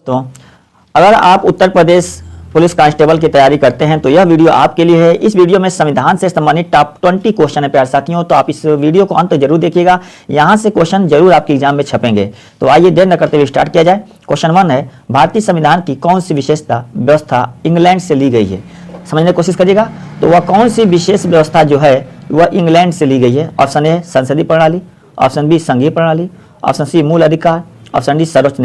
तो अगर आप उत्तर प्रदेश पुलिस कांस्टेबल की तैयारी करते हैं तो यह वीडियो आपके लिए है। इस वीडियो में संविधान से संबंधित टॉप 20 क्वेश्चन है प्यारे साथियों, तो आप इस वीडियो को अंत तक जरूर देखिएगा, यहाँ से क्वेश्चन जरूर आपके एग्जाम में छपेंगे। तो आइए देर न करते हुए स्टार्ट किया जाए। क्वेश्चन 1 है, भारतीय संविधान की कौन सी विशेषता व्यवस्था इंग्लैंड से ली गई है? समझने की कोशिश करिएगा। तो वह कौन सी विशेष व्यवस्था जो है वह इंग्लैंड से ली गई है? ऑप्शन ए संसदीय प्रणाली, ऑप्शन बी संघीय प्रणाली, ऑप्शन सी मूल अधिकार, ऑप्शन डी सर्वोच्च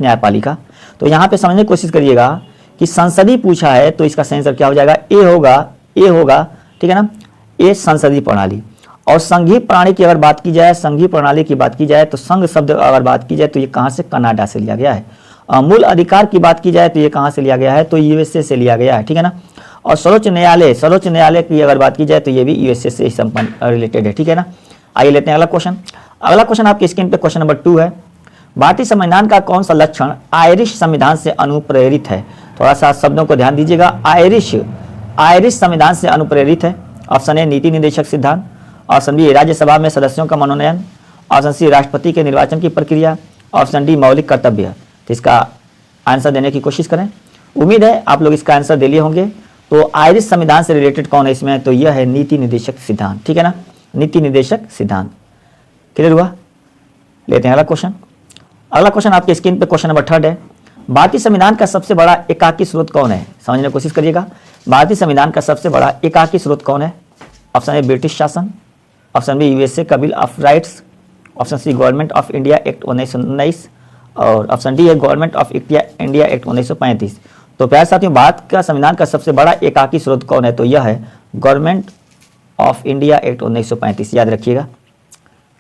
न्यायपालिका। तो यहाँ पे समझने की कोशिश करिएगा कि संसदीय पूछा है तो इसका सही आंसर क्या हो जाएगा? ए होगा, ठीक है ना, ए संसदीय प्रणाली। और संघीय प्रणाली की अगर बात की जाए, संघीय प्रणाली की बात की जाए तो संघ शब्द अगर बात की जाए तो ये कहाँ से? कनाडा से लिया गया है। मूल अधिकार की बात की जाए तो ये कहाँ से लिया गया है? तो यूएसए से लिया गया है, ठीक है ना। और सर्वोच्च न्यायालय की अगर बात की जाए तो ये भी यूएसए से संपन्न रिलेटेड है, ठीक है ना। आइए लेते हैं अगला क्वेश्चन। अगला क्वेश्चन आपकी स्क्रीन पे क्वेश्चन नंबर 2 है, भारतीय संविधान का कौन सा लक्षण आयरिश संविधान से अनुप्रेरित है? थोड़ा सा शब्दों को ध्यान दीजिएगा। आयरिश संविधान से अनुप्रेरित है। ऑप्शन ए नीति निर्देशक सिद्धांत, ऑप्शन बी राज्यसभा में सदस्यों का मनोनयन, ऑप्शन सी राष्ट्रपति के निर्वाचन की प्रक्रिया, ऑप्शन डी मौलिक कर्तव्य। तो इसका आंसर देने की कोशिश करें। उम्मीद है आप लोग इसका आंसर दे लिए होंगे। तो आयरिश संविधान से रिलेटेड कौन है इसमें? तो यह है नीति निर्देशक सिद्धांत, ठीक है ना, नीति निर्देशक सिद्धांत। क्लियर हुआ? लेते हैं अगला क्वेश्चन। अगला क्वेश्चन आपके स्क्रीन पे क्वेश्चन नंबर 3 है, भारतीय संविधान का सबसे बड़ा एकाकी स्रोत कौन है? समझने की कोशिश करिएगा। भारतीय संविधान का सबसे बड़ा एकाकी स्रोत कौन है? ऑप्शन ए ब्रिटिश शासन, ऑप्शन बी यूएसए का bill of rights, option C government of India act 1919 और ऑप्शन डी है गवर्नमेंट ऑफ इंडिया एक्ट 1935। तो प्यारे साथियों, भारत का संविधान का सबसे बड़ा एकाकी स्रोत कौन है? तो यह है गवर्नमेंट ऑफ इंडिया एक्ट 1935, याद रखिएगा।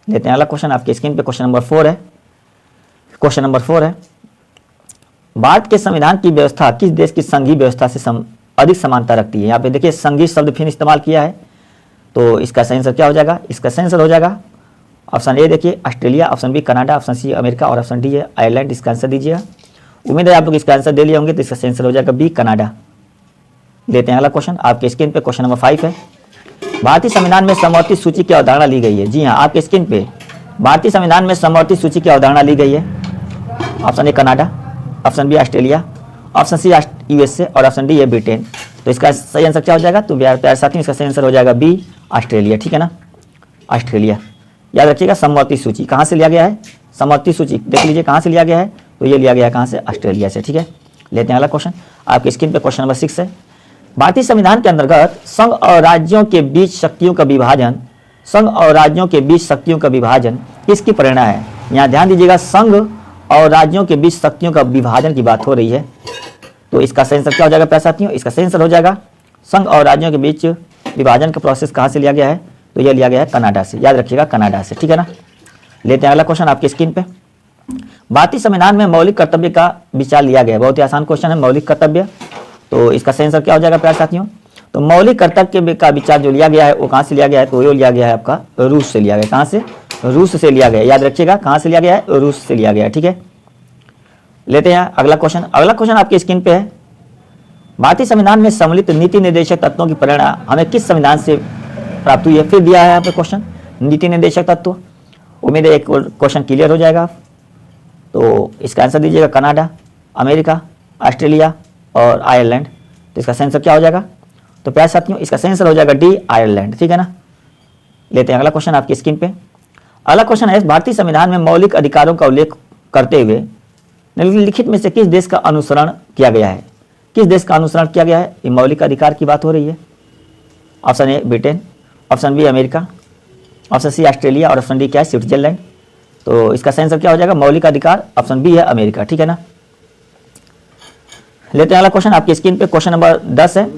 लेते हैं अगला क्वेश्चन आपके स्क्रीन पे क्वेश्चन नंबर 4 है। क्वेश्चन नंबर 4 है, भारत के संविधान की व्यवस्था किस देश की संघीय व्यवस्था से अधिक समानता रखती है? यहाँ पे देखिए संघीय शब्द फिर इस्तेमाल किया है, तो इसका सही आंसर क्या हो जाएगा? इसका सही आंसर हो जाएगा ऑप्शन ए देखिए Australia, option B Canada, option C America और ऑप्शन डी है आयरलैंड। इसका आंसर दीजिएगा। उम्मीद है आप लोग इसका आंसर दे लिए होंगे, तो इसका सही आंसर हो जाएगा बी कनाडा। लेते हैं अगला क्वेश्चन आपके स्क्रीन पे क्वेश्चन नंबर 5 है, भारतीय संविधान में समवर्ती सूची की अवधारणा ली गई है? जी हाँ, आपके स्क्रीन पे भारतीय संविधान में समवर्ती सूची की अवधारणा ली गई है। Option A Canada, option B Australia, option C USA और ऑप्शन डी है ब्रिटेन। तो इसका सही आंसर क्या हो जाएगा? तो प्यारे साथियों इसका सही आंसर हो जाएगा बी ऑस्ट्रेलिया, ठीक है ना, ऑस्ट्रेलिया। याद रखिएगा समवर्ती सूची कहाँ से लिया गया है? समवर्ती सूची देख लीजिए कहाँ से लिया गया है? तो ये लिया गया है कहाँ से? ऑस्ट्रेलिया से, ठीक है। लेते हैं अगला क्वेश्चन आपकी स्क्रीन पे क्वेश्चन नंबर 6 है, भारतीय संविधान के अंतर्गत संघ और राज्यों के बीच शक्तियों का विभाजन किसकी प्रेरणा है? यहाँ ध्यान दीजिएगा, संघ और राज्यों के बीच शक्तियों का विभाजन की बात हो रही है। तो इसका सही आंसर क्या हो जाएगा प्यारे साथियों? इसका सही आंसर हो जाएगा संघ और राज्यों के बीच विभाजन का प्रोसेस कहाँ से लिया गया है? तो यह लिया गया है कनाडा से, याद रखिएगा कनाडा से, ठीक है ना। लेते हैं अगला क्वेश्चन आपकी स्क्रीन पे, भारतीय संविधान में मौलिक कर्तव्य का विचार लिया गया है। बहुत ही आसान क्वेश्चन है, मौलिक कर्तव्य। तो इसका सही आंसर क्या हो जाएगा प्यारे साथियों? तो मौलिक कर्तव्य का विचार जो लिया गया है वो कहाँ से लिया गया है? तो ये लिया गया है आपका रूस से लिया गया। कहाँ से? रूस से लिया गया, याद रखिएगा कहाँ से लिया गया है? रूस से लिया गया, ठीक है। लेते हैं अगला क्वेश्चन। अगला क्वेश्चन आपकी स्क्रीन पे है, भारतीय संविधान में सम्मिलित नीति निर्देशक तत्वों की प्रेरणा हमें किस संविधान से प्राप्त हुई है? फिर दिया है यहाँ पे क्वेश्चन नीति निर्देशक तत्व। उम्मीद है एक क्वेश्चन क्लियर हो जाएगा। तो इसका आंसर दीजिएगा कनाडा, अमेरिका, ऑस्ट्रेलिया और आयरलैंड। तो इसका सही आंसर क्या हो जाएगा? तो प्यारे साथियों इसका सही आंसर हो जाएगा डी आयरलैंड, ठीक है ना। लेते हैं अगला क्वेश्चन आपकी स्क्रीन पे। अगला क्वेश्चन है, भारतीय संविधान में मौलिक अधिकारों का उल्लेख करते हुए निम्नलिखित में से किस देश का अनुसरण किया गया है? किस देश का अनुसरण किया गया है? ये मौलिक अधिकार की बात हो रही है। Option A Britain, option B America, option C Australia और ऑप्शन डी क्या है? स्विट्जरलैंड। तो इसका सही आंसर क्या हो जाएगा? मौलिक अधिकार ऑप्शन बी है अमेरिका, ठीक है ना। लेते हैं अगला क्वेश्चन आपकी स्क्रीन पे क्वेश्चन नंबर 10 है,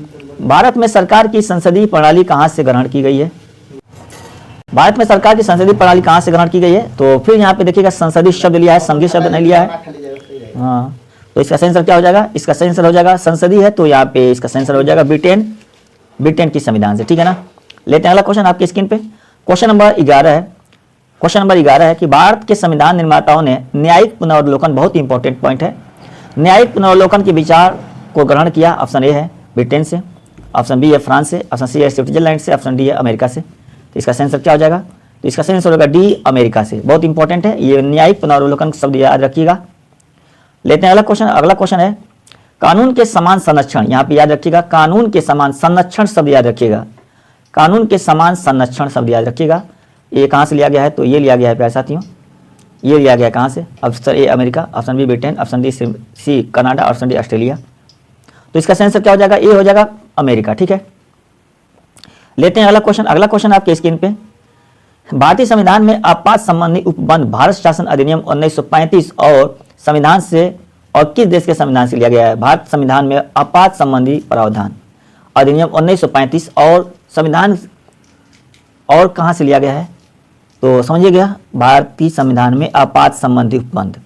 भारत में सरकार की संसदीय प्रणाली कहाँ से ग्रहण की गई है? भारत में सरकार की संसदीय प्रणाली कहाँ से ग्रहण की गई है? तो फिर यहाँ पे देखिएगा संसदीय शब्द लिया है, संघीय शब्द नहीं लिया है। हाँ, तो इसका सही आंसर क्या हो जाएगा? इसका सही आंसर हो जाएगा संसदीय है, तो यहाँ पे इसका सही आंसर हो जाएगा ब्रिटेन की संविधान से, ठीक है ना। लेते हैं अगला क्वेश्चन आपके स्क्रीन पे क्वेश्चन नंबर 11 है। क्वेश्चन नंबर 11 है कि भारत के संविधान निर्माताओं ने न्यायिक पुनर्वलोकन, बहुत ही इंपॉर्टेंट पॉइंट है, न्यायिक पुनर्वलोकन के विचार को ग्रहण किया। ऑप्शन ए है ब्रिटेन से, ऑप्शन बी है फ्रांस से, ऑप्शन सी है स्विट्जरलैंड से, ऑप्शन डी है अमेरिका से। तो इसका सही आंसर क्या हो जाएगा? तो इसका सही आंसर होगा डी अमेरिका से। बहुत इंपॉर्टेंट है ये न्यायिक पुनर्वलोकन शब्द याद रखिएगा। लेते हैं अगला क्वेश्चन है कानून के समान संरक्षण, यहाँ पे याद रखिएगा कानून के समान संरक्षण शब्द याद रखिएगा, कानून के समान संरक्षण शब्द याद रखिएगा। ये कहाँ से लिया गया है, तो ये लिया गया है प्यारे साथियों, ये लिया गया कहाँ से, option A America, option B Britain, option D C Canada, option D Australia. तो इसका आंसर क्या हो जाएगा, ए हो जाएगा अमेरिका। ठीक है, लेते हैं अगला क्वेश्चन आपके स्क्रीन पे। भारतीय संविधान में आपात संबंधी उपबंध भारत शासन अधिनियम 1935 और संविधान से और किस देश के संविधान से लिया गया है। भारत संविधान में आपात संबंधी प्रावधान अधिनियम 1935 और संविधान और कहाँ से लिया गया है, तो समझिएगा भारतीय संविधान में आपात संबंधी उपबंध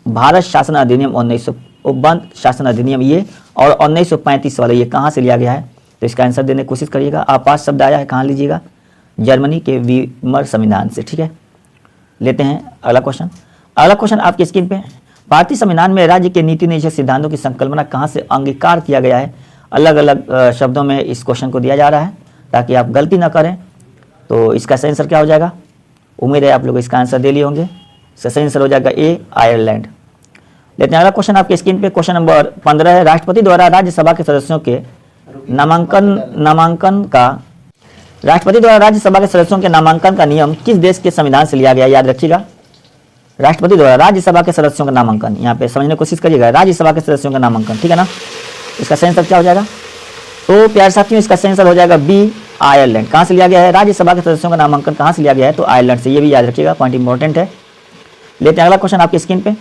भारत शासन अधिनियम 1900 उपबंध शासन अधिनियम ये और 1935 वाला ये कहाँ से लिया गया है, तो इसका आंसर देने की कोशिश करिएगा। आपात शब्द आया है कहाँ लीजिएगा, जर्मनी के वीमर संविधान से। ठीक है, लेते हैं अगला क्वेश्चन आपकी स्क्रीन पे। भारतीय संविधान में राज्य के नीति निषेध सिद्धांतों की संकल्पना कहाँ से अंगीकार किया गया है। अलग अलग शब्दों में इस क्वेश्चन को दिया जा रहा है ताकि आप गलती ना करें। तो इसका सही आंसर क्या हो जाएगा, उम्मीद है आप लोग इसका आंसर दे लिए होंगे। इसका सही आंसर हो जाएगा ए आयरलैंड। लेते हैं अगला क्वेश्चन आपके स्क्रीन पे। क्वेश्चन नंबर 15 है राष्ट्रपति द्वारा राज्यसभा के सदस्यों के नामांकन का नियम किस देश के संविधान से लिया गया, याद रखिएगा। राष्ट्रपति द्वारा राज्यसभा के सदस्यों का नामांकन, यहाँ पे समझने की कोशिश करिएगा, राज्यसभा के सदस्यों का नामांकन। ठीक है ना, इसका सही आंसर क्या हो जाएगा, तो प्यारे साथियों इसका सही आंसर हो जाएगा बी आयरलैंड। कहाँ से लिया गया है, राज्यसभा के सदस्यों का नामांकन कहाँ से लिया गया है, तो आयरलैंड से। ये भी याद रखिएगा, पॉइंट इंपॉर्टेंट है। लेते हैं अगला क्वेश्चन आपकी स्क्रीन पे।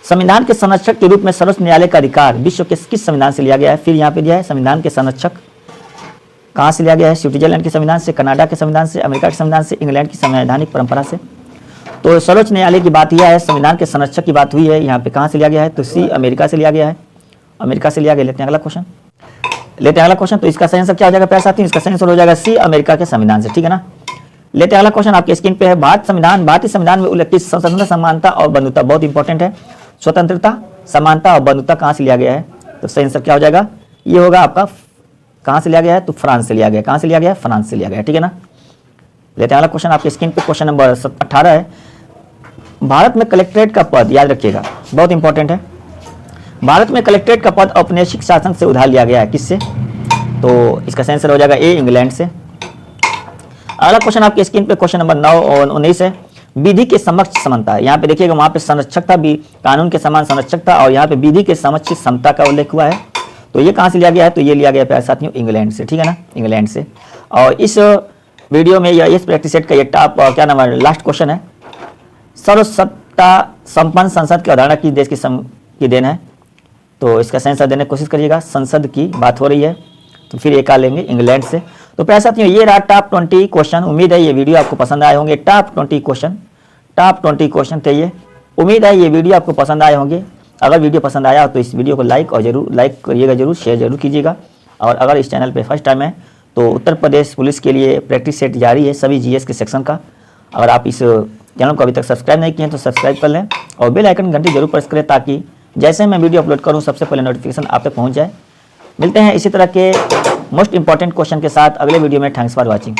संविधान के संरक्षक के रूप में सर्वोच्च न्यायालय का अधिकार विश्व के किस संविधान से लिया गया है, फिर यहाँ पे दिया है संविधान के संरक्षक कहाँ से लिया गया है, स्विट्जरलैंड के संविधान से, कनाडा के संविधान से, अमेरिका के संविधान से, इंग्लैंड की संवैधानिक परंपरा से। तो सर्वोच्च न्यायालय की बात यह है, संविधान के संरक्षक की बात हुई है, यहाँ पे कहाँ से लिया गया है, तो सी अमेरिका से लिया गया है, अमेरिका से लिया गया। लेते हैं अगला क्वेश्चन। तो इसका सही आंसर क्या हो जाएगा प्यारे साथियों, इसका सही आंसर हो जाएगा सी अमेरिका के संविधान से। ठीक है ना, लेते हैं अगला क्वेश्चन आपके स्क्रीन पे है। भारतीय संविधान में उल्लेखित स्वतंत्रता, समानता और बंधुता, बहुत इंपॉर्टेंट है। स्वतंत्रता, समानता और बंधुता कहाँ से लिया गया है, तो सही आंसर क्या हो जाएगा, ये होगा आपका कहाँ से लिया गया है, तो फ्रांस से लिया गया। कहाँ से लिया गया है, फ्रांस से लिया गया। ठीक है ना, लेते हैं अगला क्वेश्चन आपके स्क्रीन पे। क्वेश्चन नंबर 18 है भारत में कलेक्ट्रेट का पद, याद रखिएगा बहुत इंपॉर्टेंट है। भारत में कलेक्ट्रेट का पद औपनिवेशिक शासन से उधार लिया गया है, किससे, तो इसका सही आंसर हो जाएगा ए इंग्लैंड से। अगला क्वेश्चन आपके स्क्रीन पे क्वेश्चन नंबर 9 और 19 है विधि के समक्ष समता। यहाँ पे देखिएगा वहाँ पे संरक्षक था, कानून के समान संरक्षक था, और यहाँ पे विधि के समक्ष समता का उल्लेख हुआ है। तो ये कहाँ से लिया गया है, तो ये लिया गया प्यारे साथियों इंग्लैंड से। ठीक है ना, इंग्लैंड से। और इस वीडियो में या इस प्रैक्टिस सेट का ये टॉप क्या नाम है, लास्ट क्वेश्चन है सर्वसत्ता संपन्न संसद की अवधारणा किस देश की देन है, तो इसका सही आंसर देने की कोशिश करिएगा। संसद की बात हो रही है तो फिर एक आ लेंगे इंग्लैंड से। तो प्यारे साथियों ये रहा टॉप 20 क्वेश्चन। उम्मीद है ये वीडियो आपको पसंद आए होंगे। टॉप 20 क्वेश्चन थे ये। उम्मीद है ये वीडियो आपको पसंद आए होंगे। अगर वीडियो पसंद आया तो इस वीडियो को लाइक करिएगा जरूर, शेयर जरूर कीजिएगा। और अगर इस चैनल पे फर्स्ट टाइम है तो उत्तर प्रदेश पुलिस के लिए प्रैक्टिस सेट जारी है सभी जीएस के सेक्शन का। अगर आप इस चैनल को अभी तक सब्सक्राइब नहीं किए हैं तो सब्सक्राइब कर लें और बेल आइकन घंटी जरूर प्रेस करें ताकि जैसे मैं वीडियो अपलोड करूं सबसे पहले नोटिफिकेशन आप तक पहुंच जाए। मिलते हैं इसी तरह के मोस्ट इंपॉर्टेंट क्वेश्चन के साथ अगले वीडियो में। Thanks for watching.